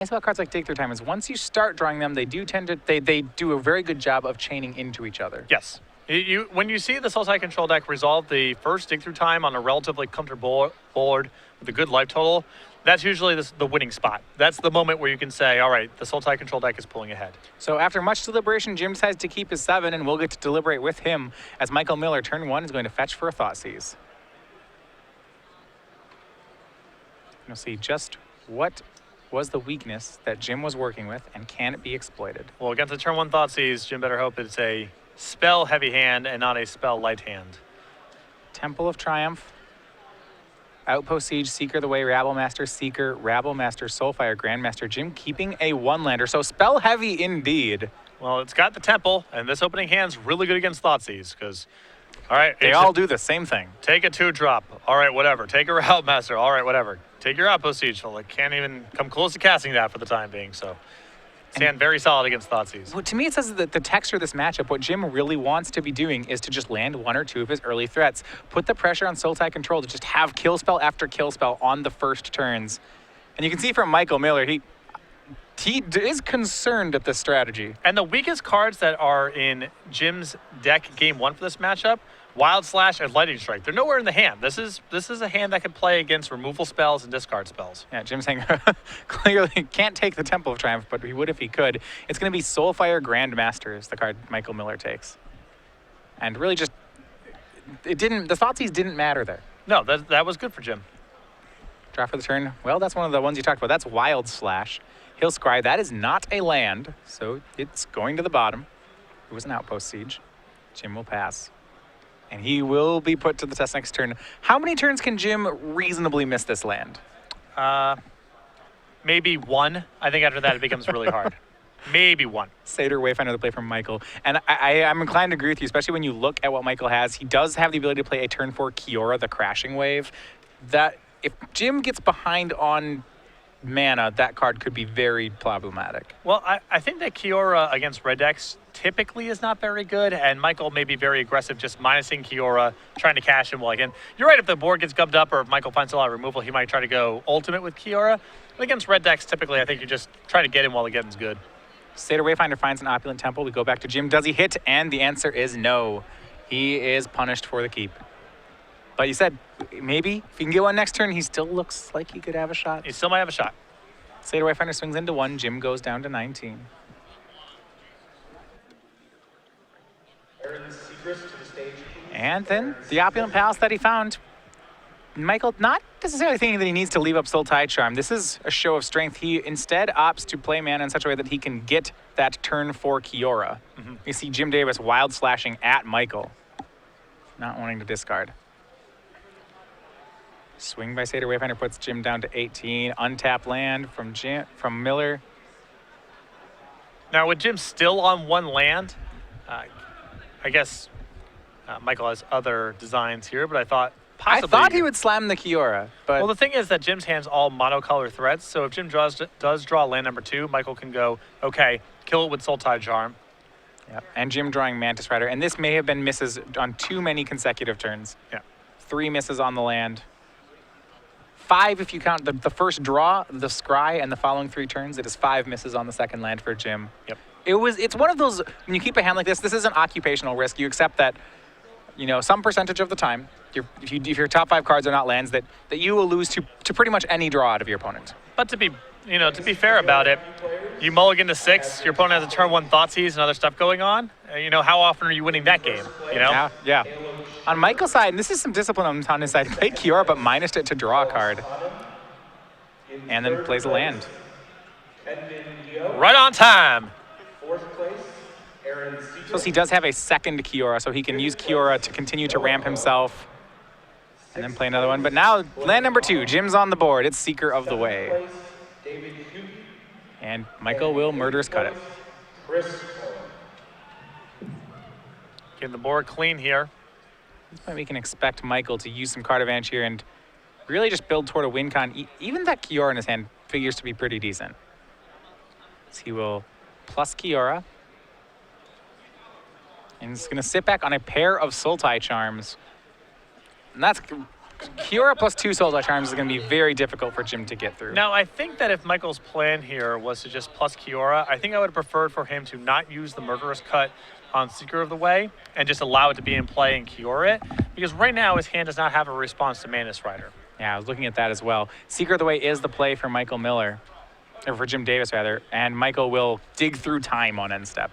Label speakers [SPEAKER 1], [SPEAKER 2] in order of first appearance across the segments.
[SPEAKER 1] Nice about cards like Dig Through Time is once you start drawing them, they do tend to they do a very good job of chaining into each other.
[SPEAKER 2] Yes. When you see the Sultai control deck resolve the first Dig Through Time on a relatively comfortable board with a good life total, that's usually the winning spot. That's the moment where you can say, all right, the Sultai control deck is pulling ahead.
[SPEAKER 1] So after much deliberation, Jim decides to keep his 7, and we'll get to deliberate with him as Michael Miller, turn 1, is going to fetch for a Thoughtseize. You'll see just what was the weakness that Jim was working with, and can it be exploited?
[SPEAKER 2] Well, against the turn 1 Thoughtseize, Jim better hope it's a spell heavy hand and not a spell light hand.
[SPEAKER 1] Temple of Triumph, Outpost Siege, Seeker of the Way, Rabblemaster, Seeker, Rabblemaster, Soulfire, Grandmaster. Jim keeping a 1-lander, so spell heavy indeed.
[SPEAKER 2] Well, it's got the Temple, and this opening hand's really good against Thoughtseize, because, all right.
[SPEAKER 1] They all do the same thing.
[SPEAKER 2] Take a 2-drop, all right, whatever. Take a Rabblemaster, all right, whatever. Take your Outpost Siege, so I can't even come close to casting that for the time being, so. Stand very solid against Thoughtseize.
[SPEAKER 1] Well, to me, it says that the texture of this matchup, what Jim really wants to be doing is to just land 1 or 2 of his early threats. Put the pressure on Sultai Control to just have kill spell after kill spell on the first turns. And you can see from Michael Miller, he is concerned at this strategy.
[SPEAKER 2] And the weakest cards that are in Jim's deck game 1 for this matchup, Wild Slash and Lightning Strike. They're nowhere in the hand. This is a hand that can play against removal spells and discard spells.
[SPEAKER 1] Yeah, Jim's saying clearly can't take the Temple of Triumph, but he would if he could. It's going to be Soulfire Grandmaster is the card Michael Miller takes. And really just, the Thoughtseize didn't matter there.
[SPEAKER 2] No, that was good for Jim.
[SPEAKER 1] Draw for the turn. Well, that's one of the ones you talked about. That's Wild Slash. He'll scry. That is not a land, so it's going to the bottom. It was an Outpost Siege. Jim will pass. And he will be put to the test next turn. How many turns can Jim reasonably miss this land?
[SPEAKER 2] Maybe 1. I think after that it becomes really hard. Maybe 1.
[SPEAKER 1] Satyr Wayfinder, the play from Michael. And I'm inclined to agree with you, especially when you look at what Michael has. He does have the ability to play a turn 4 Kiora, the Crashing Wave. That if Jim gets behind on mana, that card could be very problematic.
[SPEAKER 2] Well, I think that Kiora against red decks typically is not very good, and Michael may be very aggressive just minusing Kiora, trying to cash him. Well, again, you're right, if the board gets gubbed up or if Michael finds a lot of removal, he might try to go ultimate with Kiora. But against red decks, typically, I think you just try to get him while the getting's good.
[SPEAKER 1] Satyr Wayfinder finds an Opulent Temple. We go back to Jim. Does he hit? And the answer is no. He is punished for the keep. But you said maybe if he can get one next turn, he still looks like he could have a shot.
[SPEAKER 2] He still might have a shot.
[SPEAKER 1] Satyr Wayfinder swings into 1. Jim goes down to 19. And then the Opulent Palace that he found. Michael not necessarily thinking that he needs to leave up Sultai Charm. This is a show of strength. He instead opts to play mana in such a way that he can get that turn 4 Kiora. You see Jim Davis wild slashing at Michael, not wanting to discard. Swing by Satyr Wayfinder puts Jim down to 18. Untapped land from Miller.
[SPEAKER 2] Now with Jim still on 1 land, I guess Michael has other designs here, but I thought possibly...
[SPEAKER 1] I thought he would slam the Kiora, but...
[SPEAKER 2] Well, the thing is that Jim's hand's all monocolor threats, so if Jim does draw land number 2, Michael can go, okay, kill it with Sultai Charm.
[SPEAKER 1] Yep. And Jim drawing Mantis Rider, and this may have been misses on too many consecutive turns.
[SPEAKER 2] Yeah.
[SPEAKER 1] 3 misses on the land. 5 if you count the first draw, the scry, and the following 3 turns. It is 5 misses on the second land for Jim.
[SPEAKER 2] Yep.
[SPEAKER 1] It's one of those, when you keep a hand like this is an occupational risk. You accept that, you know, some percentage of the time, if your top 5 cards are not lands, that you will lose to pretty much any draw out of your opponent.
[SPEAKER 2] But to be fair about it, you mulligan to 6, your opponent has a turn 1 Thoughtseize and other stuff going on. How often are you winning that game?
[SPEAKER 1] Yeah. On Michael's side, and this is some discipline on his side, he played Kiora but minused it to draw a card. And then plays a land.
[SPEAKER 2] Right on time.
[SPEAKER 1] So he does have a second Kiora, so he can use Kiora to continue to ramp himself and then play another one. But now, land number 2, Jim's on the board. It's Seeker of the Way. And Michael will murderous cut it.
[SPEAKER 2] Getting the board clean here.
[SPEAKER 1] At this point, we can expect Michael to use some card advantage here and really just build toward a win con. Even that Kiora in his hand figures to be pretty decent. So he will plus Kiora. And he's going to sit back on a pair of Sultai Charms. And that's Kiora plus 2 Soul Charms is going to be very difficult for Jim to get through.
[SPEAKER 2] Now, I think that if Michael's plan here was to just plus Kiora, I think I would have preferred for him to not use the Murderous Cut on Seeker of the Way and just allow it to be in play and Kiora it, because right now his hand does not have a response to Mantis Rider.
[SPEAKER 1] Yeah, I was looking at that as well. Seeker of the Way is the play for Michael Miller, or for Jim Davis rather, and Michael will dig through time on end step.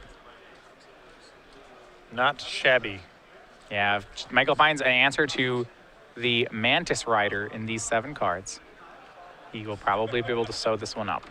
[SPEAKER 2] Not shabby.
[SPEAKER 1] Yeah, if Michael finds an answer to the Mantis Rider in these 7 cards, he will probably be able to sew this one up.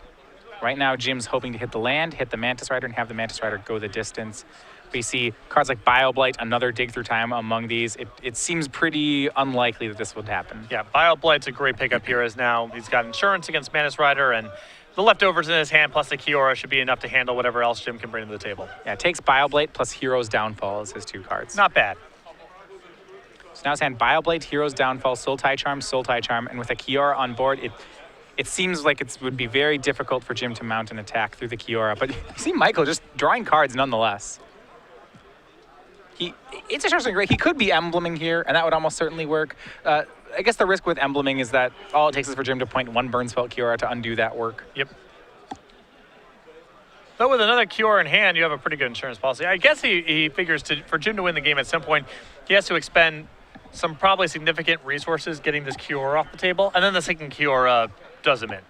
[SPEAKER 1] Right now, Jim's hoping to hit the land, hit the Mantis Rider, and have the Mantis Rider go the distance. We see cards like BioBlight, another dig through time among these. It seems pretty unlikely that this would happen.
[SPEAKER 2] Yeah, BioBlight's a great pickup here, as now he's got insurance against Mantis Rider, and the leftovers in his hand plus the Kiora should be enough to handle whatever else Jim can bring to the table.
[SPEAKER 1] Yeah, it takes BioBlight plus Hero's Downfall as his 2 cards.
[SPEAKER 2] Not bad.
[SPEAKER 1] So now his hand BioBlight, Hero's Downfall, Soul Tie Charm, and with a Kiora on board, it seems like it would be very difficult for Jim to mount an attack through the Kiora. But you see Michael just drawing cards nonetheless. It's interesting, right? He could be embleming here, and that would almost certainly work. I guess the risk with embleming is that all it takes is for Jim to point 1 Burnspelt Kiora to undo that work.
[SPEAKER 2] Yep. But with another Kiora in hand, you have a pretty good insurance policy. I guess he figures for Jim to win the game at some point, he has to expend some probably significant resources getting this Kiora off the table, and then the second Kiora does him in.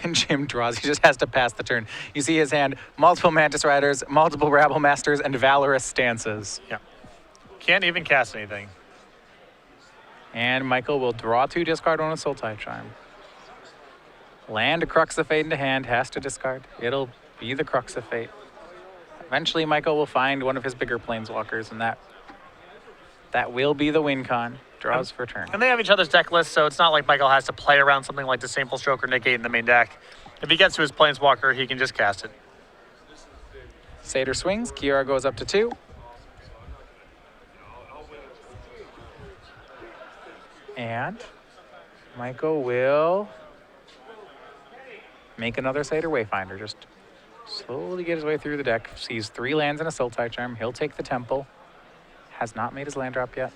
[SPEAKER 1] And Jim draws. He just has to pass the turn. You see his hand, multiple Mantis Riders, multiple Rabble Masters, and Valorous Stances.
[SPEAKER 2] Yeah. Can't even cast anything.
[SPEAKER 1] And Michael will draw 2, discard 1 with Soul Tie Charm. Land a Crux of Fate into hand, has to discard. It'll be the Crux of Fate. Eventually, Michael will find one of his bigger Planeswalkers, and that will be the win con. Draws for turn.
[SPEAKER 2] And they have each other's deck lists, so it's not like Michael has to play around something like Disdainful Stroke or Negate in the main deck. If he gets to his Planeswalker, he can just cast it.
[SPEAKER 1] Satyr swings. Kiora goes up to 2. And Michael will make another Satyr Wayfinder. Just slowly get his way through the deck. Sees 3 lands and a Soul Tie Charm. He'll take the Temple. Has not made his land drop yet.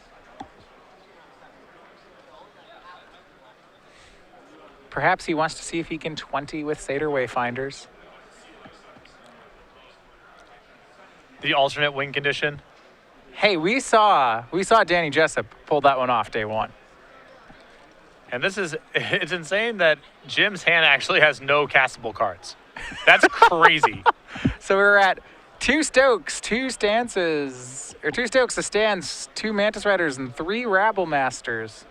[SPEAKER 1] Perhaps he wants to see if he can 20 with Satyr Wayfinders.
[SPEAKER 2] The alternate win condition.
[SPEAKER 1] Hey, we saw Danny Jessup pull that one off day 1.
[SPEAKER 2] And it's insane that Jim's hand actually has no castable cards. That's crazy.
[SPEAKER 1] So we're at 2 Stokes, 2 Stances, or 2 Stokes, a Stance, 2 Mantis Riders, and 3 Rabble Masters.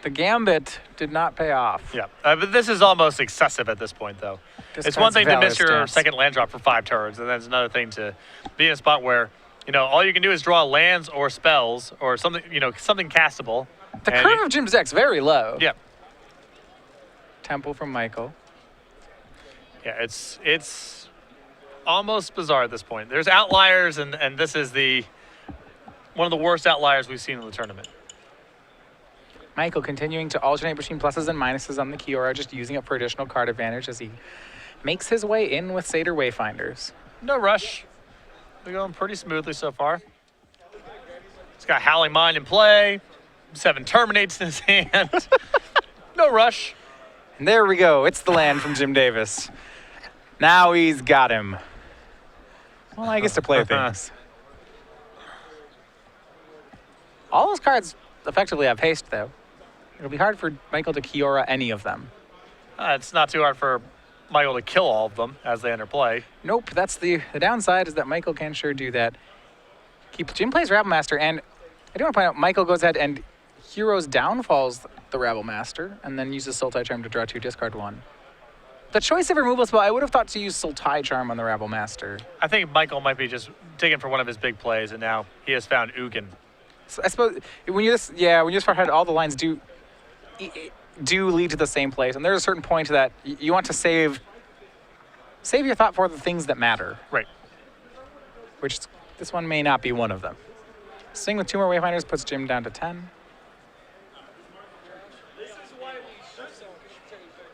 [SPEAKER 1] The Gambit did not pay off.
[SPEAKER 2] Yeah, but this is almost excessive at this point, though. It's one thing to miss your second land drop for 5 turns, and then it's another thing to be in a spot where, all you can do is draw lands or spells or something, something castable.
[SPEAKER 1] The curve of Jim's deck's very low.
[SPEAKER 2] Yeah.
[SPEAKER 1] Temple from Michael.
[SPEAKER 2] Yeah, it's almost bizarre at this point. There's outliers, and this is one of the worst outliers we've seen in the tournament.
[SPEAKER 1] Michael continuing to alternate between pluses and minuses on the Kiora, just using it for additional card advantage as he makes his way in with Satyr Wayfinders.
[SPEAKER 2] No rush. They're going pretty smoothly so far. He's got Howling Mind in play. 7 Terminates in his hand. No rush.
[SPEAKER 1] And there we go. It's the land from Jim Davis. Now he's got him. Well, I guess to play things. All those cards effectively have haste, though. It'll be hard for Michael to Kiora any of them.
[SPEAKER 2] It's not too hard for Michael to kill all of them as they enter play.
[SPEAKER 1] Nope, that's the downside is that Michael can sure do that. Jim plays Rabble Master, and I do want to point out Michael goes ahead and Heroes Downfalls the Rabble Master, and then uses Soul Tie Charm to draw 2, discard 1. The choice of removal spell, I would have thought to use Soul Tie Charm on the Rabble Master.
[SPEAKER 2] I think Michael might be just digging for one of his big plays, and now he has found Ugin.
[SPEAKER 1] So I suppose when you just far ahead, all the lines do lead to the same place, and there's a certain point that you want to save your thought for the things that matter.
[SPEAKER 2] Right.
[SPEAKER 1] Which this one may not be one of them. Swing with 2 more Wayfinders puts Jim down to 10.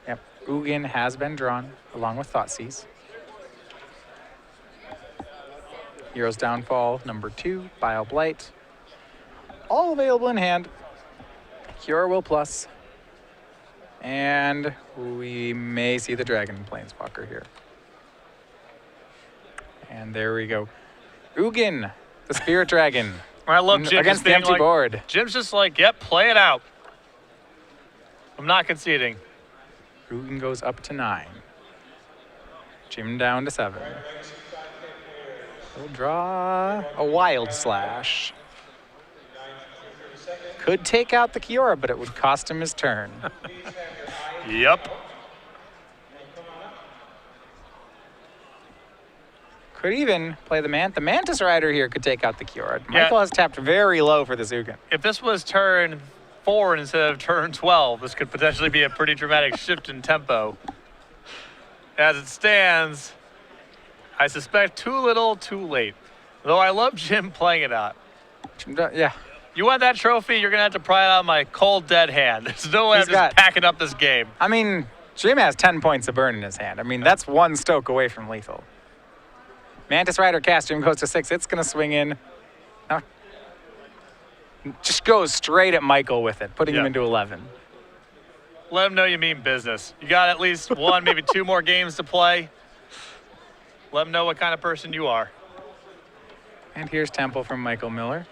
[SPEAKER 1] Yep, Ugin has been drawn along with Thoughtseize. Heroes Downfall, number 2, BioBlight. All available in hand. Kiora will plus. And we may see the Dragon Planeswalker here. And there we go. Ugin, the Spirit Dragon.
[SPEAKER 2] I love Jim
[SPEAKER 1] against the empty board.
[SPEAKER 2] Jim's just like, yep, play it out. I'm not conceding.
[SPEAKER 1] Ugin goes up to 9. Jim down to 7. He'll draw a Wild Slash. Could take out the Kiora, but it would cost him his turn.
[SPEAKER 2] Yep.
[SPEAKER 1] Could even play the Mantis Rider here could take out the Kiora. Michael has tapped very low for this Ugin.
[SPEAKER 2] If this was turn 4 instead of turn 12, this could potentially be a pretty dramatic shift in tempo. As it stands, I suspect too little, too late. Though I love Jim playing it out.
[SPEAKER 1] Yeah.
[SPEAKER 2] You want that trophy, you're going to have to pry it out of my cold, dead hand. There's no way I'm just packing up this game.
[SPEAKER 1] I mean, Jim has 10 points of burn in his hand. I mean, that's one stoke away from lethal. Mantis Rider cast, Jim goes to 6. It's going to swing in. No. Just goes straight at Michael with it, putting him into 11.
[SPEAKER 2] Let him know you mean business. You got at least 1, maybe 2 more games to play. Let him know what kind of person you are.
[SPEAKER 1] And here's Temple from Michael Miller.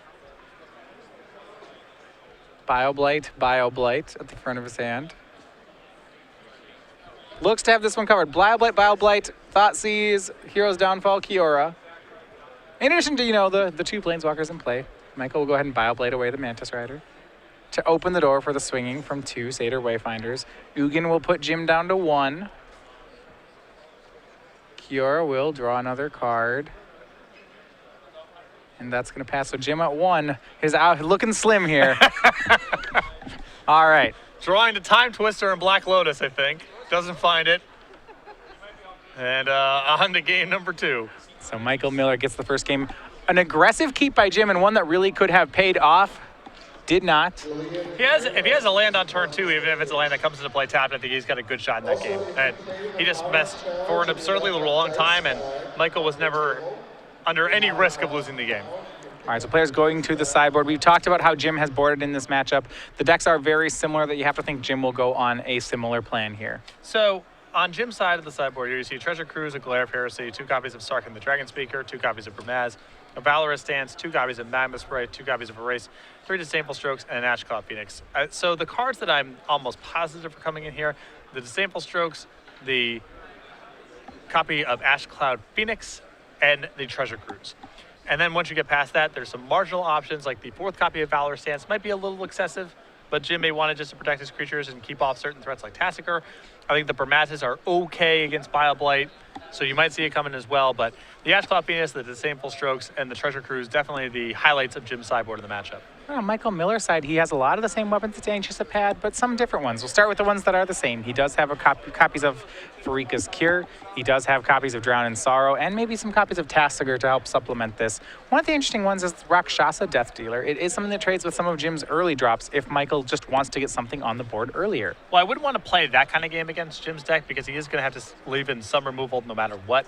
[SPEAKER 1] Bioblight at the front of his hand. Looks to have this one covered. Bioblight, Thoughtseize, Hero's Downfall, Kiora. In addition to, the 2 Planeswalkers in play, Michael will go ahead and Bioblight away the Mantis Rider to open the door for the swinging from 2 Satyr Wayfinders. Ugin will put Jim down to 1. Kiora will draw another card. And that's going to pass. So Jim at 1 is out, looking slim here. All right.
[SPEAKER 2] Drawing the Time Twister and Black Lotus, I think. Doesn't find it. And on to game number 2.
[SPEAKER 1] So Michael Miller gets the first game. An aggressive keep by Jim and one that really could have paid off. Did not.
[SPEAKER 2] If he has a land on turn 2, even if it's a land that comes into play tapped, I think he's got a good shot in that game. And he just messed for an absurdly long time, and Michael was never under any risk of losing the game.
[SPEAKER 1] All right, so players going to the sideboard. We've talked about how Jim has boarded in this matchup. The decks are very similar that you have to think Jim will go on a similar plan here.
[SPEAKER 2] So on Jim's side of the sideboard here, you see Treasure Cruise, a Glare of Heresy, 2 copies of Sarkhan the Dragon Speaker, 2 copies of Bramaz, a Valorous Stance, 2 copies of Magma Spray, 2 copies of Erase, 3 Disdainful Strokes, and an Ashclaw Phoenix. So the cards that I'm almost positive are coming in here, the Disdainful Strokes, the copy of Ashcloud Phoenix, and the Treasure Cruise. And then once you get past that, there's some marginal options, like the 4th copy of Valorous Stance might be a little excessive, but Jim may want it just to protect his creatures and keep off certain threats like Tassiker. I think the Bramazes are okay against Bioblight, so you might see it coming as well. But the Ashclaw Phoenix, the Disdainful Strokes, and the Treasure Cruise, definitely the highlights of Jim's sideboard in the matchup.
[SPEAKER 1] On Michael Miller's side, he has a lot of the same weapons that Danny Jessup had, but some different ones. We'll start with the ones that are the same. He does have copies of Farika's Cure. He does have copies of Drown in Sorrow, and maybe some copies of Tassiger to help supplement this. One of the interesting ones is Rakshasa Death Dealer. It is something that trades with some of Jim's early drops if Michael just wants to get something on the board earlier.
[SPEAKER 2] Well, I wouldn't want to play that kind of game against Jim's deck because he is going to have to leave in some removal no matter what.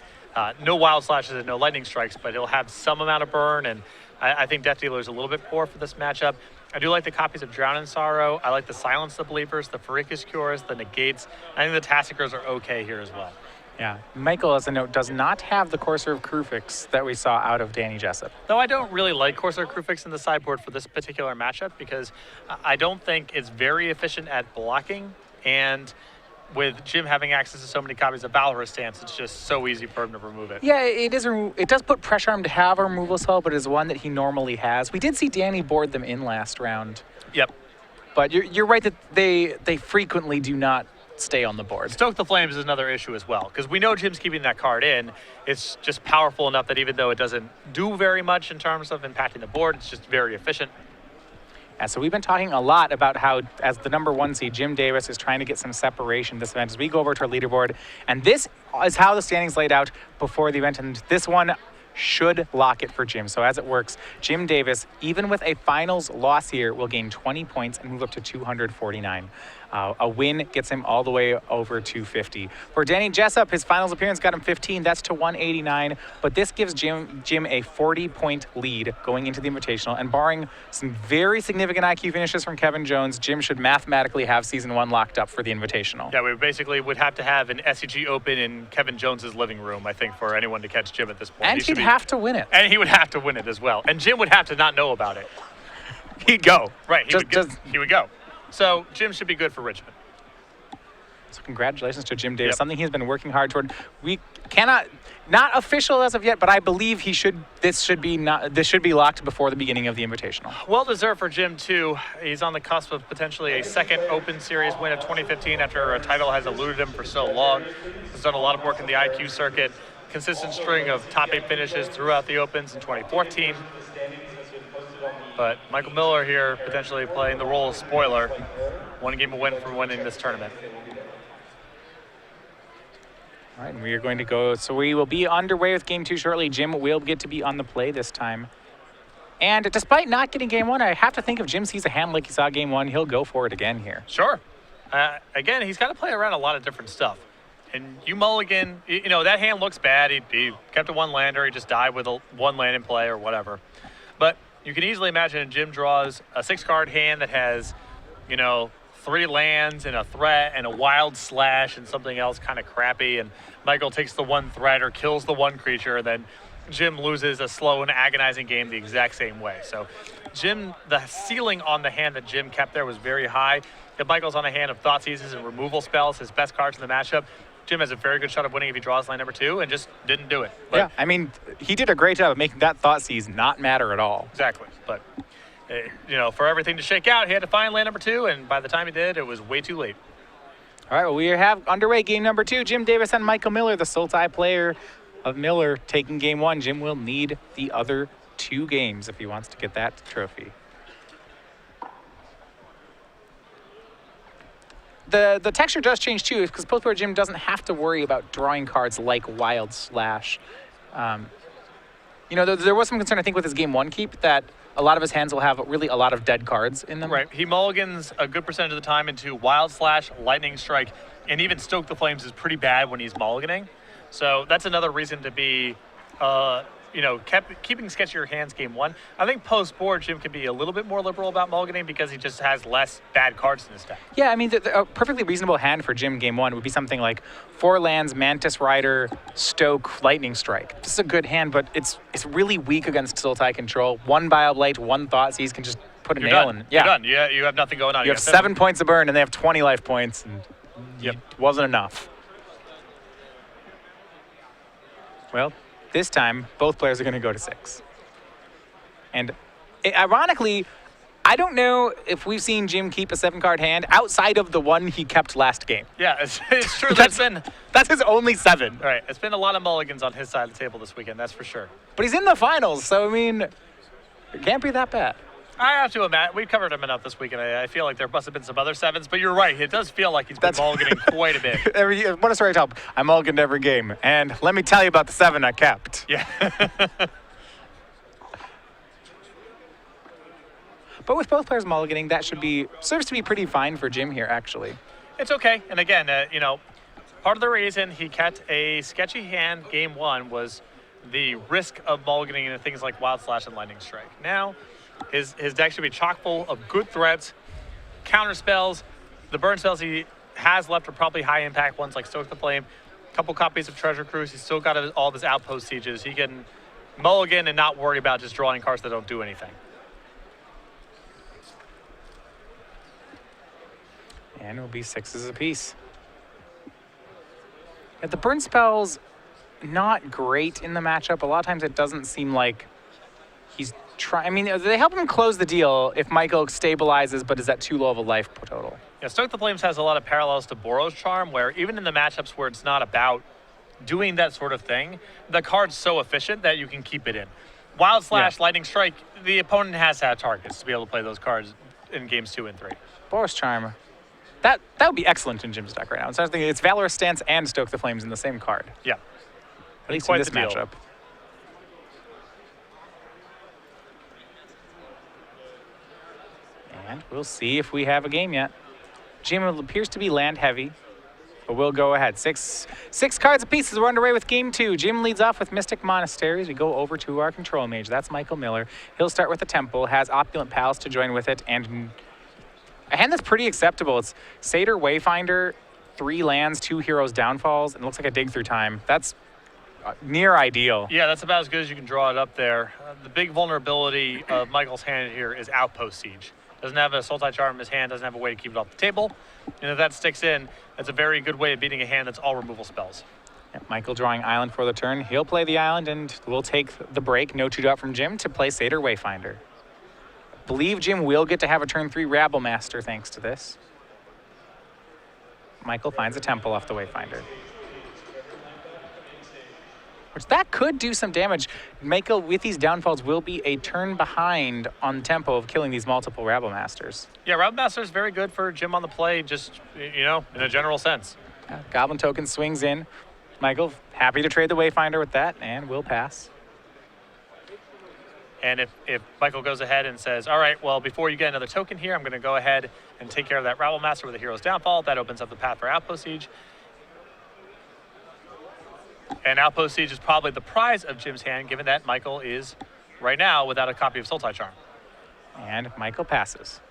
[SPEAKER 2] No Wild Slashes and no Lightning Strikes, but he'll have some amount of burn, and I think Death Dealer is a little bit poor for this matchup. I do like the copies of Drown in Sorrow. I like the Silence the Believers, the Farika's Cures, the Negates. I think the Tassikers are okay here as well.
[SPEAKER 1] Yeah, Michael, as a note, does not have the Courser of Krufix that we saw out of Danny Jessup.
[SPEAKER 2] Though I don't really like Courser of Krufix in the sideboard for this particular matchup because I don't think it's very efficient at blocking, and with Jim having access to so many copies of Valorous Stance, it's just so easy for him to remove it.
[SPEAKER 1] Yeah, it does put pressure on him to have a removal spell, but it is one that he normally has. We did see Danny board them in last round.
[SPEAKER 2] Yep.
[SPEAKER 1] But you're right that they frequently do not stay on the board.
[SPEAKER 2] Stoke the Flames is another issue as well, because we know Jim's keeping that card in. It's just powerful enough that even though it doesn't do very much in terms of impacting the board, it's just very efficient.
[SPEAKER 1] And so we've been talking a lot about how, as the number 1 seed, Jim Davis is trying to get some separation this event as we go over to our leaderboard. And this is how the standings laid out before the event. And this one should lock it for Jim. So as it works, Jim Davis, even with a finals loss here, will gain 20 points and move up to 249. A win gets him all the way over 250. For Danny Jessup, his finals appearance got him 15. That's to 189. But this gives Jim a 40-point lead going into the Invitational. And barring some very significant IQ finishes from Kevin Jones, Jim should mathematically have Season 1 locked up for the Invitational.
[SPEAKER 2] Yeah, we basically would have to have an SCG Open in Kevin Jones's living room, I think, for anyone to catch Jim at this point.
[SPEAKER 1] And he'd have to win it.
[SPEAKER 2] And he would have to win it as well. And Jim would have to not know about it.
[SPEAKER 1] He'd go.
[SPEAKER 2] Right, he would go. So Jim should be good for Richmond.
[SPEAKER 1] So congratulations to Jim Davis,
[SPEAKER 2] Yep.
[SPEAKER 1] something he's been working hard toward. We cannot, not official as of yet, but I believe this should be locked before the beginning of the Invitational.
[SPEAKER 2] Well deserved for Jim, too. He's on the cusp of potentially a second Open Series win of 2015 after a title has eluded him for so long. He's done a lot of work in the IQ circuit, consistent string of top 8 finishes throughout the Opens in 2014. But Michael Miller here potentially playing the role of spoiler. One game a win from winning this tournament.
[SPEAKER 1] All right, and we are going to go, so we will be underway with Game 2 shortly. Jim will get to be on the play this time. And despite not getting Game 1, I have to think if Jim sees a hand like he saw Game 1, he'll go for it again here.
[SPEAKER 2] Sure. Again, he's got to play around a lot of different stuff. And you mulligan, that hand looks bad. He kept a one-lander. He just died with a one-land in play or whatever. But you can easily imagine Jim draws a 6-card hand that has, 3 lands and a threat and a wild slash and something else kind of crappy. And Michael takes the 1 threat or kills the 1 creature. And then Jim loses a slow and agonizing game the exact same way. So Jim, the ceiling on the hand that Jim kept there was very high. If Michael's on a hand of Thought Seizes and removal spells, his best cards in the matchup, Jim has a very good shot of winning if he draws line number 2 and just didn't do it. But
[SPEAKER 1] yeah, I mean, he did a great job of making that Thought Seize not matter at all.
[SPEAKER 2] Exactly. But, for everything to shake out, he had to find land number 2, and by the time he did, it was way too late.
[SPEAKER 1] All right, well, we have underway game number 2. Jim Davis and Michael Miller, the sole tie player of Miller, taking Game 1. Jim will need the other 2 games if he wants to get that trophy. The texture does change too, because post player Jim doesn't have to worry about drawing cards like Wild Slash. There was some concern, I think, with his Game 1 keep that a lot of his hands will have really a lot of dead cards in them.
[SPEAKER 2] Right. He mulligans a good percentage of the time into Wild Slash, Lightning Strike, and even Stoke the Flames is pretty bad when he's mulliganing. So that's another reason to be, keeping sketchier hands Game 1. I think post-board, Jim can be a little bit more liberal about mulliganing because he just has less bad cards in his deck.
[SPEAKER 1] Yeah, I mean, a perfectly reasonable hand for Jim Game 1 would be something like 4 lands, Mantis Rider, Stoke, Lightning Strike. This is a good hand, but it's really weak against Sultai control. 1 Bioblight, 1 Thoughtseize can just put a nail in.
[SPEAKER 2] Yeah. You're done. You have nothing going on.
[SPEAKER 1] You have 7 points of burn, and they have 20 life points, and
[SPEAKER 2] Yep.
[SPEAKER 1] it wasn't enough. Well, this time, both players are going to go to 6. And ironically, I don't know if we've seen Jim keep a 7-card hand outside of the one he kept last game.
[SPEAKER 2] Yeah, it's true.
[SPEAKER 1] That's his only 7.
[SPEAKER 2] All right, it's been a lot of mulligans on his side of the table this weekend, that's for sure.
[SPEAKER 1] But he's in the finals, so, I mean, it can't be that bad.
[SPEAKER 2] I have to imagine, we've covered him enough this weekend. I feel like there must have been some other 7s, but you're right. It does feel like he's been mulliganing quite a bit.
[SPEAKER 1] What a story to tell. I mulliganed every game, and let me tell you about the 7 I kept.
[SPEAKER 2] Yeah.
[SPEAKER 1] But with both players mulliganing, that serves to be pretty fine for Jim here, actually.
[SPEAKER 2] It's okay. And again, part of the reason he kept a sketchy hand Game 1 was the risk of mulliganing into things like Wild Slash and Lightning Strike. Now, his deck should be chock full of good threats, counter spells. The burn spells he has left are probably high impact ones like Stoke the Flame. A couple copies of Treasure Cruise. He's still got all of his outpost sieges. He can mulligan and not worry about just drawing cards that don't do anything.
[SPEAKER 1] And it will be 6s apiece. The burn spells, not great in the matchup. A lot of times it doesn't seem like he's trying. I mean, they help him close the deal if Michael stabilizes but is at too low of a life total.
[SPEAKER 2] Yeah, Stoke the Flames has a lot of parallels to Boros Charm, where even in the matchups where it's not about doing that sort of thing, the card's so efficient that you can keep it in. Wild Slash, Lightning Strike, the opponent has to have targets to be able to play those cards in games 2 and 3.
[SPEAKER 1] Boros Charm. That would be excellent in Jim's deck right now. So I was thinking it's Valorous Stance and Stoke the Flames in the same card.
[SPEAKER 2] Yeah.
[SPEAKER 1] At least
[SPEAKER 2] quite
[SPEAKER 1] in this
[SPEAKER 2] the deal.
[SPEAKER 1] matchup. And we'll see if we have a game yet. Jim appears to be land heavy, but we'll go ahead. Six cards apiece as we're underway with game 2. Jim leads off with Mystic Monasteries. We go over to our control mage. That's Michael Miller. He'll start with the Temple, has Opulent Pals to join with it, and a hand that's pretty acceptable. It's Satyr Wayfinder, 3 lands, 2 heroes downfalls, and it looks like a dig through time. That's near ideal.
[SPEAKER 2] Yeah, that's about as good as you can draw it up there. The big vulnerability of Michael's hand here is Outpost Siege. Doesn't have a Sultai Charm in his hand, doesn't have a way to keep it off the table. And if that sticks in, that's a very good way of beating a hand that's all removal spells.
[SPEAKER 1] Yeah, Michael drawing Island for the turn. He'll play the Island, and we'll take the break. No 2-drop from Jim to play Satyr Wayfinder. Believe Jim will get to have a turn 3 Rabble Master thanks to this. Michael finds a Temple off the Wayfinder. Which that could do some damage. Michael, with these downfalls, will be a turn behind on the tempo of killing these multiple Rabble Masters.
[SPEAKER 2] Yeah, Rabble Master is very good for Jim on the play, just, you know, in a general sense.
[SPEAKER 1] Goblin Token swings in. Michael, happy to trade the Wayfinder with that, and will pass.
[SPEAKER 2] And if Michael goes ahead and says, all right, well, before you get another token here, I'm going to go ahead and take care of that Rabble Master with a Hero's Downfall. That opens up the path for Outpost Siege. And Outpost Siege is probably the prize of Jim's hand, given that Michael is, right now, without a copy of Sultai Charm.
[SPEAKER 1] And Michael passes.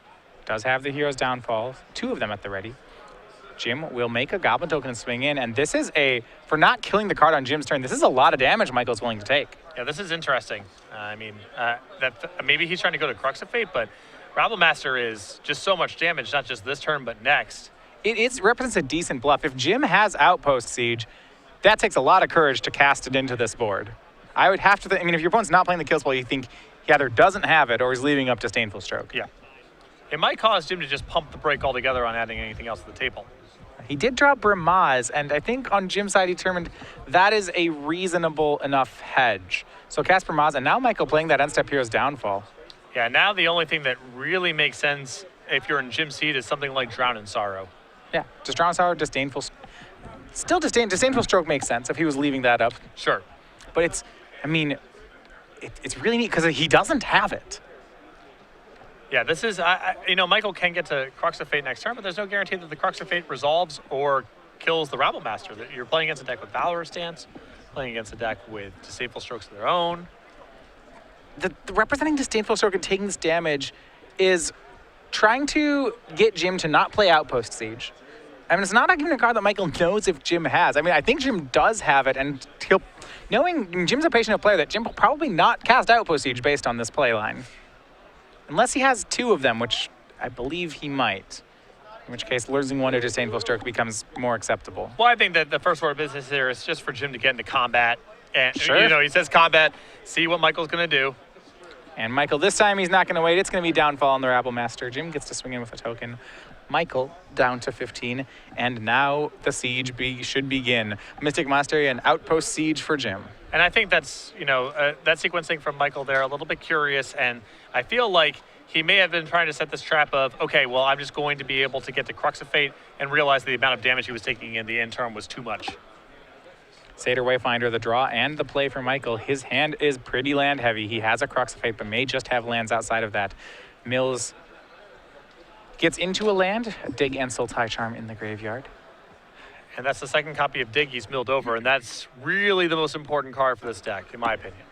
[SPEAKER 1] Does have the Hero's Downfall, 2 of them at the ready. Jim will make a Goblin Token and swing in, and this is for not killing the card on Jim's turn, this is a lot of damage Michael's willing to take.
[SPEAKER 2] Yeah, this is interesting. Maybe he's trying to go to Crux of Fate, but Rabble Master is just so much damage, not just this turn, but next.
[SPEAKER 1] It represents a decent bluff. If Jim has Outpost Siege, that takes a lot of courage to cast it into this board. I would have to, if your opponent's not playing the kill spell, you think he either doesn't have it or he's leaving up Disdainful Stroke.
[SPEAKER 2] Yeah. It might cause Jim to just pump the brake altogether on adding anything else to the table.
[SPEAKER 1] He did draw Brimaz, and I think on Jim's side he determined that is a reasonable enough hedge. So cast Brimaz, and now Michael playing that End-Step Hero's Downfall.
[SPEAKER 2] Yeah, now the only thing that really makes sense if you're in Jim's seat is something like Drown in Sorrow.
[SPEAKER 1] Yeah, just Drown in Sorrow, Disdainful. Still Disdainful Stroke makes sense if he was leaving that up.
[SPEAKER 2] Sure.
[SPEAKER 1] But it's really neat because he doesn't have it.
[SPEAKER 2] Yeah, this is, Michael can get to Crux of Fate next turn, but there's no guarantee that the Crux of Fate resolves or kills the Rabble Master. You're playing against a deck with Valorous Stance, playing against a deck with Disdainful Strokes of their own.
[SPEAKER 1] The representing Disdainful Stroke and taking this damage is trying to get Jim to not play Outpost Siege. It's not even a card that Michael knows if Jim has. I think Jim does have it, and knowing Jim's a patient player, that Jim will probably not cast Outpost Siege based on this play line. Unless he has 2 of them, which I believe he might. In which case, losing 1 to Disdainful Stroke becomes more acceptable.
[SPEAKER 2] Well, I think that the first order of business here is just for Jim to get into combat. And,
[SPEAKER 1] sure.
[SPEAKER 2] He says combat, see what Michael's going to do.
[SPEAKER 1] And Michael, this time he's not going to wait. It's going to be Downfall on the Rabble Master. Jim gets to swing in with a token. Michael down to 15, and now the siege should begin. Mystic Monastery and Outpost Siege for Jim.
[SPEAKER 2] And I think that's, that sequencing from Michael there, a little bit curious, and I feel like he may have been trying to set this trap of, okay, well, I'm just going to be able to get to Crux of Fate and realize the amount of damage he was taking in the end turn was too much.
[SPEAKER 1] Satyr Wayfinder, the draw and the play for Michael. His hand is pretty land heavy. He has a Crux of Fate, but may just have lands outside of that. Mills gets into a land, a Dig and Sultai Charm in the graveyard.
[SPEAKER 2] And that's the second copy of Dig he's milled over, and that's really the most important card for this deck, in my opinion.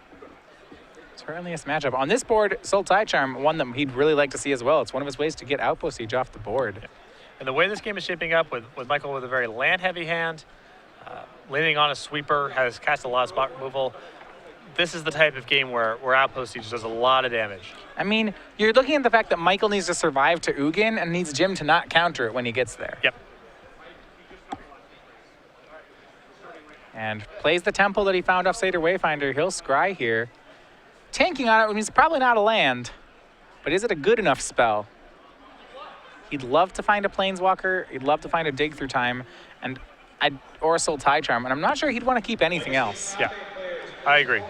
[SPEAKER 1] Certainly a matchup. On this board, Sultai Charm, one that he'd really like to see as well. It's one of his ways to get Outpost Siege off the board.
[SPEAKER 2] Yeah. And the way this game is shaping up with Michael with a very land-heavy hand, leaning on a sweeper, has cast a lot of spot removal, this is the type of game where Outpost Siege does a lot of damage.
[SPEAKER 1] You're looking at the fact that Michael needs to survive to Ugin and needs Jim to not counter it when he gets there.
[SPEAKER 2] Yep.
[SPEAKER 1] And plays the temple that he found off Satyr Wayfinder. He'll scry here. Tanking on it means probably not a land, but is it a good enough spell? He'd love to find a Planeswalker. He'd love to find a Dig Through Time, or a Sultai Charm, and I'm not sure he'd want to keep anything else.
[SPEAKER 2] Yeah, I agree.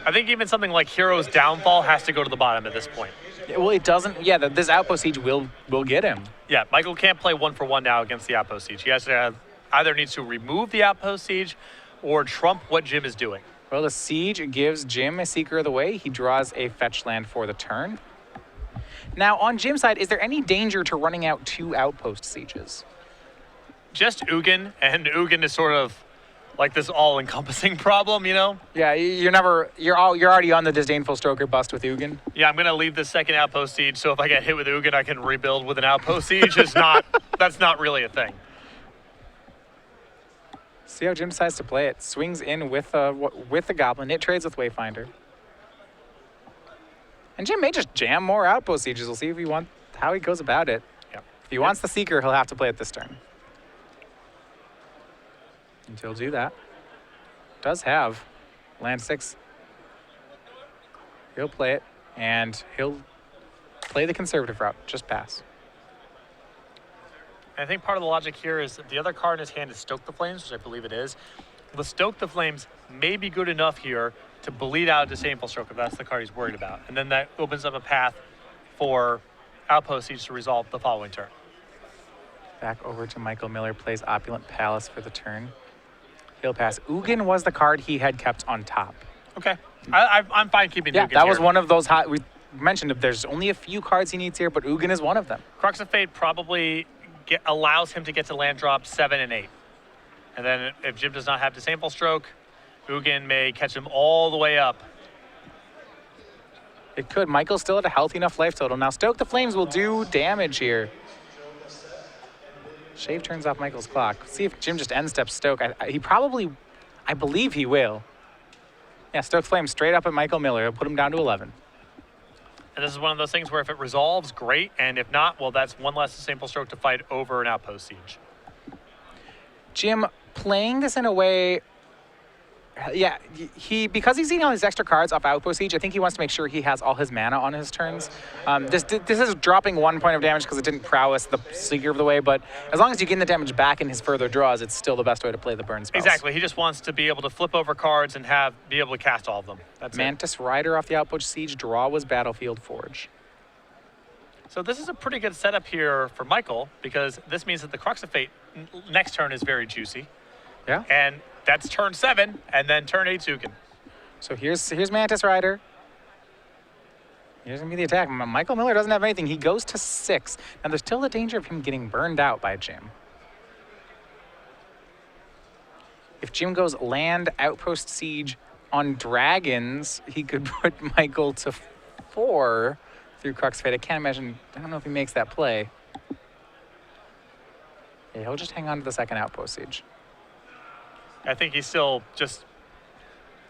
[SPEAKER 2] I think even something like Hero's Downfall has to go to the bottom at this point.
[SPEAKER 1] Well, it doesn't. Yeah, this Outpost Siege will get him.
[SPEAKER 2] Yeah, Michael can't play 1-for-1 now against the Outpost Siege. He has to either needs to remove the Outpost Siege or trump what Jim is doing.
[SPEAKER 1] Well, the Siege gives Jim a Seeker of the Way. He draws a fetch land for the turn. Now, on Jim's side, is there any danger to running out 2 outpost sieges?
[SPEAKER 2] Just Ugin, and Ugin is sort of like this all-encompassing problem, you know?
[SPEAKER 1] Yeah, you're already on the disdainful stroker bust with Ugin.
[SPEAKER 2] Yeah, I'm gonna leave the second outpost siege, so if I get hit with Ugin, I can rebuild with an outpost siege. That's not really a thing.
[SPEAKER 1] See how Jim decides to play it. Swings in with the Goblin. It trades with Wayfinder. And Jim may just jam more outpost sieges. We'll see how he goes about it.
[SPEAKER 2] Yeah.
[SPEAKER 1] If he wants the Seeker, he'll have to play it this turn. And he'll do that. Does have land 6. He'll play it, and he'll play the conservative route. Just pass.
[SPEAKER 2] I think part of the logic here is the other card in his hand is Stoke the Flames, which I believe it is. The Stoke the Flames may be good enough here to bleed out a Disdainful Stroke if that's the card he's worried about. And then that opens up a path for Outpost Siege to resolve the following turn.
[SPEAKER 1] Back over to Michael Miller, plays Opulent Palace for the turn. He'll pass. Ugin was the card he had kept on top.
[SPEAKER 2] Okay. I'm fine keeping
[SPEAKER 1] Yeah,
[SPEAKER 2] Ugin
[SPEAKER 1] that was
[SPEAKER 2] here.
[SPEAKER 1] one of those we mentioned. There's only a few cards he needs here, but Ugin is one of them.
[SPEAKER 2] Crux of Fate probably allows him to get to land drop 7 and 8. And then if Jim does not have Disdainful Stroke, Ugin may catch him all the way up.
[SPEAKER 1] It could. Michael's still at a healthy enough life total. Now, Stoke the Flames will do damage here. Shave turns off Michael's clock. See if Jim just end steps Stoke. I believe he will. Yeah, Stoke Flames straight up at Michael Miller. He'll put him down to 11.
[SPEAKER 2] And this is one of those things where if it resolves, great. And if not, well, that's one less Disdainful Stroke to fight over an Outpost Siege.
[SPEAKER 1] Jim playing this in a way, yeah, because he's eating all his extra cards off Outpost Siege, I think he wants to make sure he has all his mana on his turns. This is dropping 1 point of damage because it didn't prowess the Seeker of the Way, but as long as you gain the damage back in his further draws, it's still the best way to play the burn spells.
[SPEAKER 2] Exactly. He just wants to be able to flip over cards and be able to cast all of them. That's
[SPEAKER 1] Mantis Rider off the Outpost Siege. Draw was Battlefield Forge.
[SPEAKER 2] So this is a pretty good setup here for Michael because this means that the Crux of Fate next turn is very juicy.
[SPEAKER 1] Yeah.
[SPEAKER 2] And that's turn 7, and then turn 8 Ugin.
[SPEAKER 1] So here's Mantis Rider. Here's going to be the attack. Michael Miller doesn't have anything. He goes to 6. Now, there's still the danger of him getting burned out by Jim. If Jim goes land, Outpost Siege on Dragons, he could put Michael to 4 through Crux Fate. I don't know if he makes that play. Yeah, he'll just hang on to the second Outpost Siege.
[SPEAKER 2] I think he still just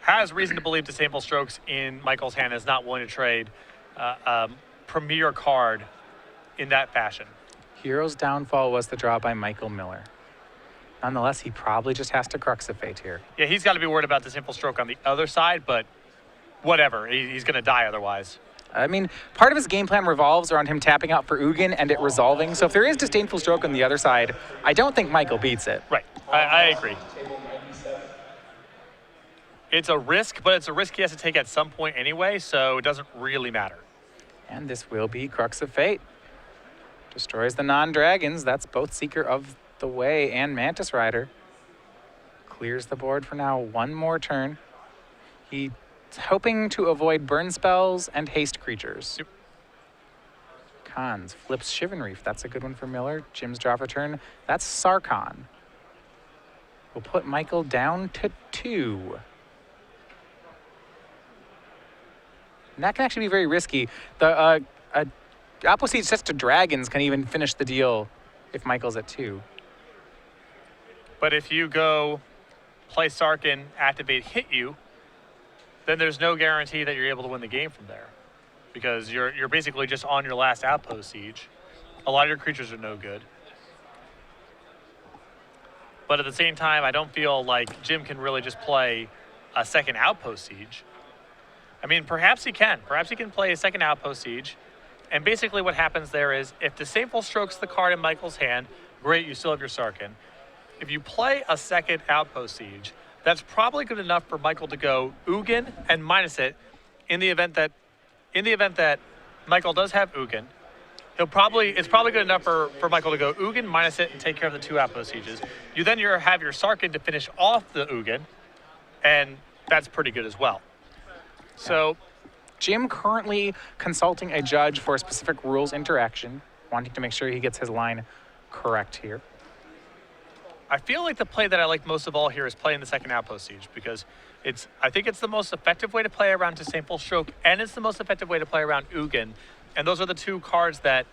[SPEAKER 2] has reason to believe Disdainful Strokes in Michael's hand is not willing to trade a premier card in that fashion.
[SPEAKER 1] Hero's Downfall was the draw by Michael Miller. Nonetheless, he probably just has to Crux of Fate here.
[SPEAKER 2] Yeah, he's got to be worried about Disdainful Stroke on the other side, but whatever. He's going to die otherwise.
[SPEAKER 1] I mean, part of his game plan revolves around him tapping out for Ugin and it resolving. So if there is Disdainful Stroke on the other side, I don't think Michael beats it.
[SPEAKER 2] Right. I agree. It's a risk, but it's a risk he has to take at some point anyway, so it doesn't really matter.
[SPEAKER 1] And this will be Crux of Fate. Destroys the non-dragons. That's both Seeker of the Way and Mantis Rider. Clears the board for now. One more turn. He's hoping to avoid burn spells and haste creatures.
[SPEAKER 2] Yep.
[SPEAKER 1] Cons. Flips Shivan Reef. That's a good one for Miller. Jim's draw for turn. That's Sarkhan. We'll put Michael down to 2. And that can actually be very risky. The Outpost Siege sets to dragons can even finish the deal if Michael's at 2.
[SPEAKER 2] But if you go play Sarkhan, activate, hit you, then there's no guarantee that you're able to win the game from there. Because you're basically just on your last Outpost Siege. A lot of your creatures are no good. But at the same time, I don't feel like Jim can really just play a second Outpost Siege. I mean, perhaps he can. Perhaps he can play a second Outpost Siege. And basically what happens there is, if Disdainful Stroke's the card in Michael's hand, great, you still have your Sarkhan. If you play a second Outpost Siege, that's probably good enough for Michael to go Ugin and minus it in the event that Michael does have Ugin. It's probably good enough for Michael to go Ugin, minus it, and take care of the 2 Outpost Sieges. You then have your Sarkhan to finish off the Ugin, and that's pretty good as well. So
[SPEAKER 1] Jim currently consulting a judge for a specific rules interaction, wanting to make sure he gets his line correct here.
[SPEAKER 2] I feel like the play that I like most of all here is playing the second outpost siege because I think it's the most effective way to play around Disdainful Stroke, and it's the most effective way to play around Ugin. And those are the two cards that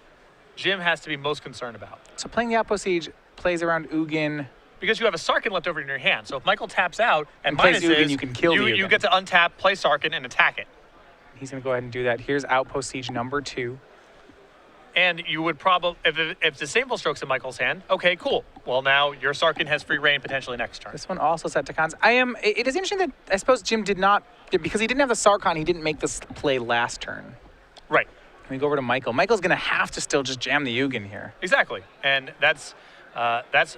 [SPEAKER 2] Jim has to be most concerned about.
[SPEAKER 1] So playing the outpost siege plays around Ugin.
[SPEAKER 2] Because you have a Sarkhan left over in your hand. So if Michael taps out and
[SPEAKER 1] plays
[SPEAKER 2] minuses,
[SPEAKER 1] Ugin, you can kill the Ugin.
[SPEAKER 2] You get to untap, play Sarkhan, and attack it.
[SPEAKER 1] He's going to go ahead and do that. Here's outpost siege number 2.
[SPEAKER 2] And you would probably, if Disdainful Stroke's in Michael's hand, okay, cool. Well, now your Sarkhan has free reign potentially next turn.
[SPEAKER 1] This one also set to cons. It is interesting that I suppose Jim did not, because he didn't have the Sarkhan, he didn't make this play last turn.
[SPEAKER 2] Right.
[SPEAKER 1] Let me go over to Michael. Michael's going to have to still just jam the Ugin here.
[SPEAKER 2] Exactly. And that's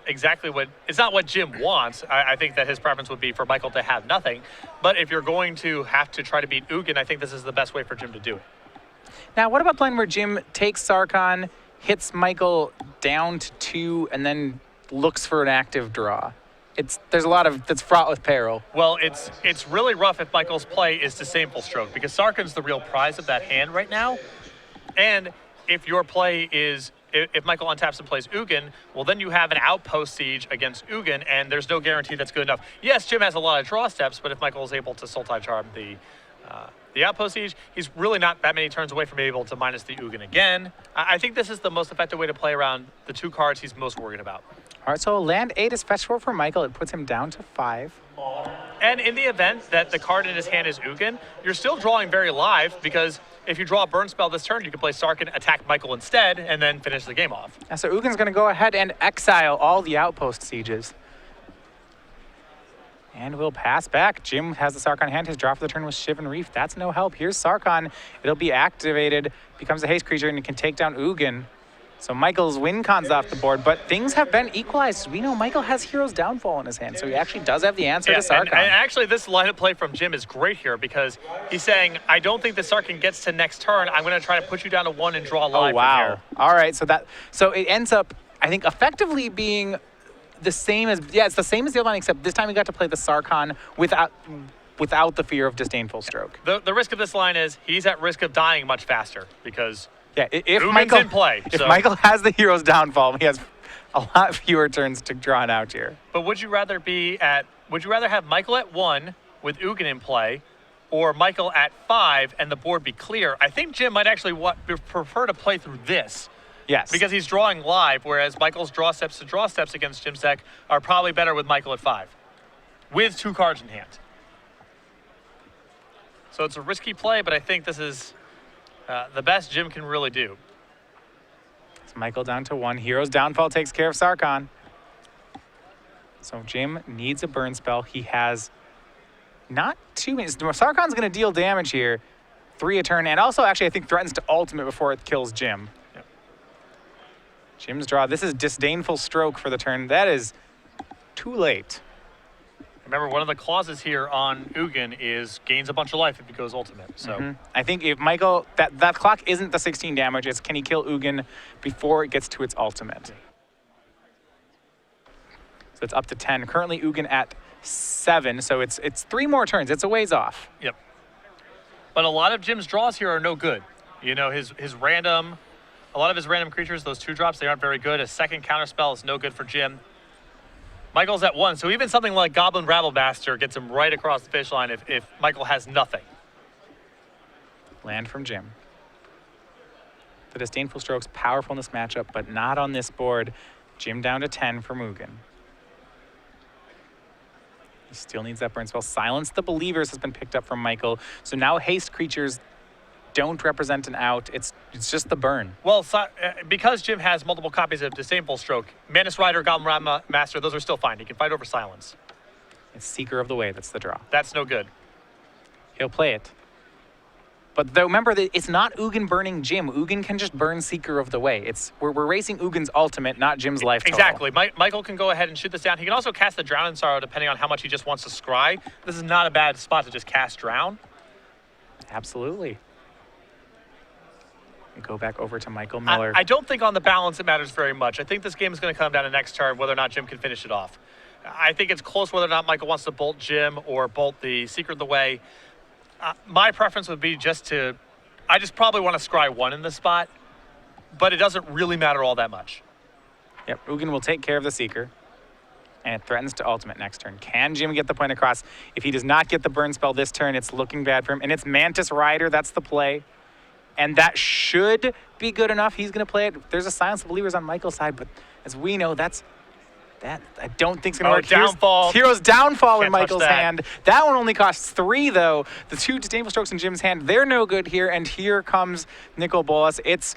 [SPEAKER 2] exactly what, it's not what Jim wants. I think that his preference would be for Michael to have nothing. But if you're going to have to try to beat Ugin, I think this is the best way for Jim to do it.
[SPEAKER 1] Now, what about the line where Jim takes Sarkhan, hits Michael down to 2, and then looks for an active draw? There's a lot of, that's fraught with peril.
[SPEAKER 2] Well, it's really rough if Michael's play is Disdainful Stroke, because Sarkhan's the real prize of that hand right now. And if your play is, if Michael untaps and plays Ugin, well, then you have an outpost siege against Ugin, and there's no guarantee that's good enough. Yes, Jim has a lot of draw steps, but if Michael is able to Sultai Charm the outpost siege, he's really not that many turns away from being able to minus the Ugin again. I think this is the most effective way to play around the two cards he's most worried about.
[SPEAKER 1] All right, so land 8 is fetch 4 for Michael. It puts him down to 5.
[SPEAKER 2] And in the event that the card in his hand is Ugin, you're still drawing very live, because if you draw a burn spell this turn, you can play Sarkhan, attack Michael instead, and then finish the game off.
[SPEAKER 1] Yeah, so Ugin's going to go ahead and exile all the outpost sieges. And we'll pass back. Jim has the Sarkhan hand. His draw for the turn was Shivan Reef. That's no help. Here's Sarkhan. It'll be activated, becomes a haste creature, and it can take down Ugin. So Michael's win con's off the board, but things have been equalized. We know Michael has Hero's Downfall in his hand, so he actually does have the answer to Sarkhan.
[SPEAKER 2] And actually, this line of play from Jim is great here, because he's saying, I don't think the Sarkhan gets to next turn. I'm going to try to put you down to 1 and draw live.
[SPEAKER 1] Oh, wow.
[SPEAKER 2] From here.
[SPEAKER 1] All right, so it ends up, I think, effectively being the same as, it's the same as the other line, except this time we got to play the Sarkhan without the fear of Disdainful Stroke.
[SPEAKER 2] The risk of this line is he's at risk of dying much faster, because
[SPEAKER 1] if
[SPEAKER 2] Ugin's in play.
[SPEAKER 1] If Michael has the Hero's Downfall, he has a lot fewer turns to draw it out here.
[SPEAKER 2] But would you rather have Michael at 1 with Ugin in play, or Michael at 5 and the board be clear? I think Jim might actually prefer to play through this.
[SPEAKER 1] Yes.
[SPEAKER 2] Because he's drawing live, whereas Michael's draw steps against Jim's deck are probably better with Michael at 5, with 2 cards in hand. So it's a risky play, but I think this is the best Jim can really do.
[SPEAKER 1] It's Michael down to 1. Hero's Downfall takes care of Sarkhan. So Jim needs a burn spell. He has not too many. Sarkhan's going to deal damage here, 3 a turn, and also actually I think threatens to ultimate before it kills Jim.
[SPEAKER 2] Yep.
[SPEAKER 1] Jim's draw. This is Disdainful Stroke for the turn. That is too late.
[SPEAKER 2] Remember, one of the clauses here on Ugin is gains a bunch of life if he goes ultimate. So
[SPEAKER 1] I think if Michael, that clock isn't the 16 damage, it's can he kill Ugin before it gets to its ultimate. So it's up to 10. Currently Ugin at 7, so it's 3 more turns. It's a ways off.
[SPEAKER 2] Yep. But a lot of Jim's draws here are no good. You know, a lot of his random creatures, those 2 drops, they aren't very good. A second counterspell is no good for Jim. Michael's at 1, so even something like Goblin Rabblemaster gets him right across the finish line if Michael has nothing.
[SPEAKER 1] Land from Jim. The Disdainful Stroke's powerful in this matchup, but not on this board. Jim down to 10 for Ugin. He still needs that burn spell. Silence the Believers has been picked up from Michael, so now haste creatures don't represent an out. It's just the burn.
[SPEAKER 2] Well, because Jim has multiple copies of Disdainful Stroke, Manus Rider, Goblin Master, those are still fine. He can fight over Silence.
[SPEAKER 1] It's Seeker of the Way. That's the draw.
[SPEAKER 2] That's no good.
[SPEAKER 1] He'll play it. But though, remember that it's not Ugin burning Jim. Ugin can just burn Seeker of the Way. We're racing Ugin's ultimate, not Jim's life total.
[SPEAKER 2] Exactly. Michael can go ahead and shoot this down. He can also cast the Drown in Sorrow depending on how much he just wants to scry. This is not a bad spot to just cast Drown.
[SPEAKER 1] Absolutely. We go back over to Michael Miller.
[SPEAKER 2] I don't think on the balance it matters very much. I think this game is going to come down to next turn whether or not Jim can finish it off. I think it's close whether or not Michael wants to bolt Jim or bolt the Secret of the Way. My preference would be I just probably want to scry 1 in this spot, but it doesn't really matter all that much.
[SPEAKER 1] Yep, Ugin will take care of the Seeker. And it threatens to ultimate next turn. Can Jim get the point across? If he does not get the burn spell this turn, it's looking bad for him. And it's Mantis Rider, that's the play. And that should be good enough. He's going to play it. There's a Silence of Believers on Michael's side, but as we know, that I don't think is going to work.
[SPEAKER 2] Downfall.
[SPEAKER 1] Hero's Downfall in
[SPEAKER 2] Can't touch
[SPEAKER 1] Michael's
[SPEAKER 2] that.
[SPEAKER 1] hand. That one only costs 3, though. The 2 Disdainful Strokes in Jim's hand, they're no good here. And here comes Nicol Bolas. Its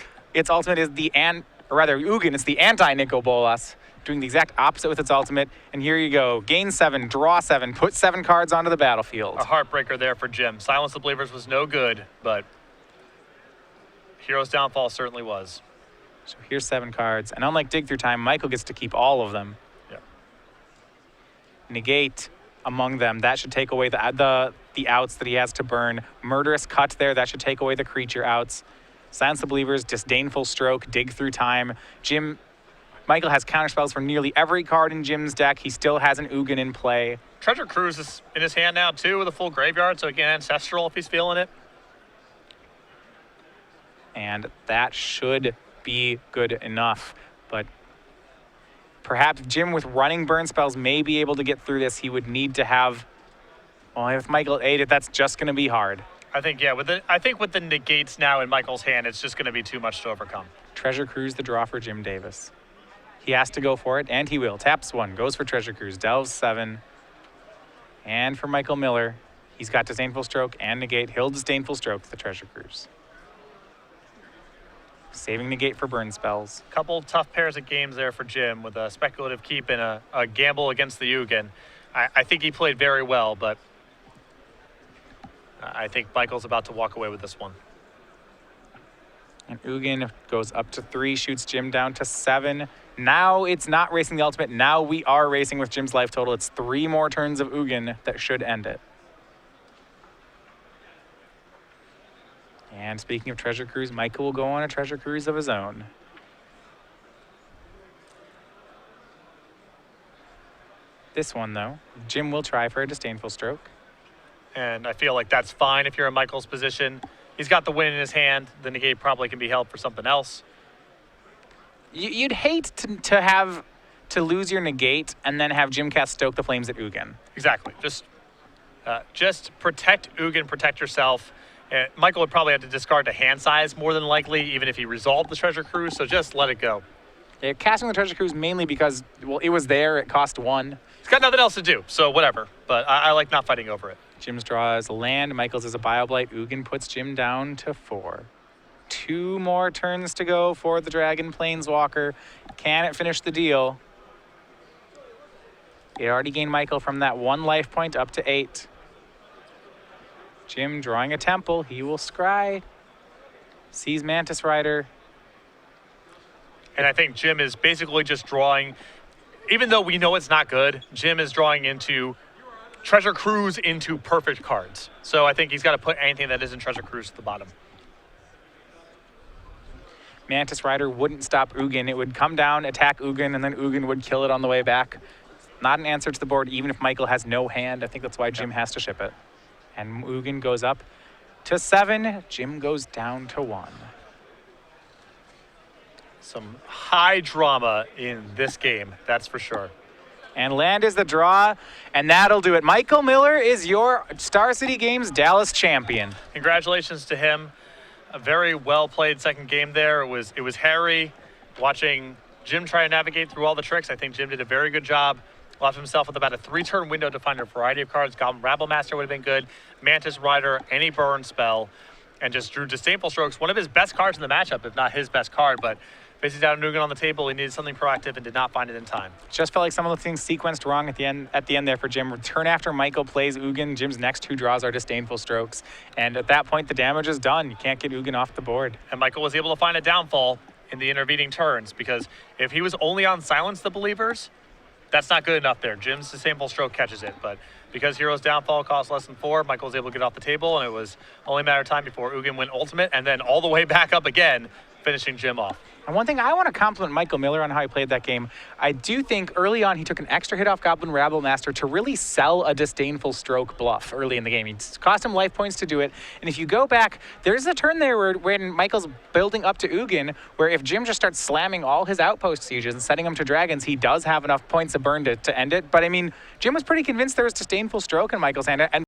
[SPEAKER 1] ultimate is Ugin, it's the anti-Nicol Bolas, doing the exact opposite with its ultimate. And here you go. Gain 7, draw 7, put 7 cards onto the battlefield.
[SPEAKER 2] A heartbreaker there for Jim. Silence of Believers was no good, but Hero's Downfall certainly was.
[SPEAKER 1] So here's 7 cards. And unlike Dig Through Time, Michael gets to keep all of them.
[SPEAKER 2] Yep.
[SPEAKER 1] Negate among them. That should take away the outs that he has to burn. Murderous Cut there. That should take away the creature outs. Silence of Believers, Disdainful Stroke, Dig Through Time. Michael has counterspells for nearly every card in Jim's deck. He still has an Ugin in play.
[SPEAKER 2] Treasure Cruise is in his hand now, too, with a full graveyard, so again, Ancestral if he's feeling it.
[SPEAKER 1] And that should be good enough. But perhaps Jim, with running burn spells, may be able to get through this. He would need to have... Well, if Michael ate it, that's just going to be hard.
[SPEAKER 2] I think with the negates now in Michael's hand, it's just going to be too much to overcome.
[SPEAKER 1] Treasure Cruise, the draw for Jim Davis. He has to go for it, and he will. Taps 1, goes for Treasure Cruise, delves 7. And for Michael Miller, he's got Disdainful Stroke and Negate. He'll Disdainful Stroke the Treasure Cruise. Saving Negate for burn spells.
[SPEAKER 2] Couple tough pairs of games there for Jim with a speculative keep and a gamble against the Ugin. I think he played very well, but I think Michael's about to walk away with this one.
[SPEAKER 1] And Ugin goes up to 3, shoots Jim down to 7. Now it's not racing the ultimate. Now we are racing with Jim's life total. It's 3 more turns of Ugin that should end it. And speaking of Treasure Cruise, Michael will go on a Treasure Cruise of his own. This one, though, Jim will try for a Disdainful Stroke.
[SPEAKER 2] And I feel like that's fine if you're in Michael's position. He's got the win in his hand. The negate probably can be held for something else.
[SPEAKER 1] You'd hate to lose your negate and then have Jim cast Stoke the Flames at Ugin.
[SPEAKER 2] Exactly. Just protect Ugin, protect yourself. Michael would probably have to discard the hand size more than likely, even if he resolved the Treasure Cruise, so just let it go.
[SPEAKER 1] Yeah, casting the Treasure Cruise mainly because, well, it was there, it cost 1.
[SPEAKER 2] He's got nothing else to do, so whatever. But I like not fighting over it.
[SPEAKER 1] Jim's draw is a land, Michael's is a Bioblight. Ugin puts Jim down to 4. 2 more turns to go for the Dragon Planeswalker. Can it finish the deal? It already gained Michael from that 1 life point up to 8. Jim drawing a temple. He will scry. Sees Mantis Rider.
[SPEAKER 2] And I think Jim is basically just drawing, even though we know it's not good, Jim is drawing into Treasure Cruise into perfect cards. So I think he's got to put anything that isn't Treasure Cruise at the bottom.
[SPEAKER 1] Mantis Rider wouldn't stop Ugin. It would come down, attack Ugin, and then Ugin would kill it on the way back. Not an answer to the board, even if Michael has no hand. I think that's why Jim has to ship it. And Ugin goes up to 7. Jim goes down to 1.
[SPEAKER 2] Some high drama in this game, that's for sure.
[SPEAKER 1] And land is the draw, and that'll do it. Michael Miller is your Star City Games Dallas champion.
[SPEAKER 2] Congratulations to him. A very well played second game there. It was hairy. Watching Jim try to navigate through all the tricks, I think Jim did a very good job. Left himself with about a 3-turn window to find a variety of cards. Goblin Rabblemaster would have been good. Mantis Rider, any burn spell, and just drew Disdainful Strokes, one of his best cards in the matchup, if not his best card. But facing down Ugin on the table, he needed something proactive and did not find it in time.
[SPEAKER 1] Just felt like some of the things sequenced wrong at the end there for Jim. Turn after Michael plays Ugin, Jim's next 2 draws are Disdainful Strokes. And at that point, the damage is done. You can't get Ugin off the board.
[SPEAKER 2] And Michael was able to find a downfall in the intervening turns, because if he was only on Silence the Believers, that's not good enough there. Jim's Disdainful Stroke catches it, but because Hero's Downfall cost less than 4, Michael was able to get off the table, and it was only a matter of time before Ugin went ultimate, and then all the way back up again finishing Jim off.
[SPEAKER 1] And one thing I want to compliment Michael Miller on how he played that game. I do think early on he took an extra hit off Goblin Rabble Master to really sell a disdainful stroke bluff early in the game. It cost him life points to do it. And if you go back, there's a turn there where when Michael's building up to Ugin, where if Jim just starts slamming all his outpost sieges and setting them to dragons, he does have enough points of burn to end it. But I mean, Jim was pretty convinced there was disdainful stroke in Michael's hand. And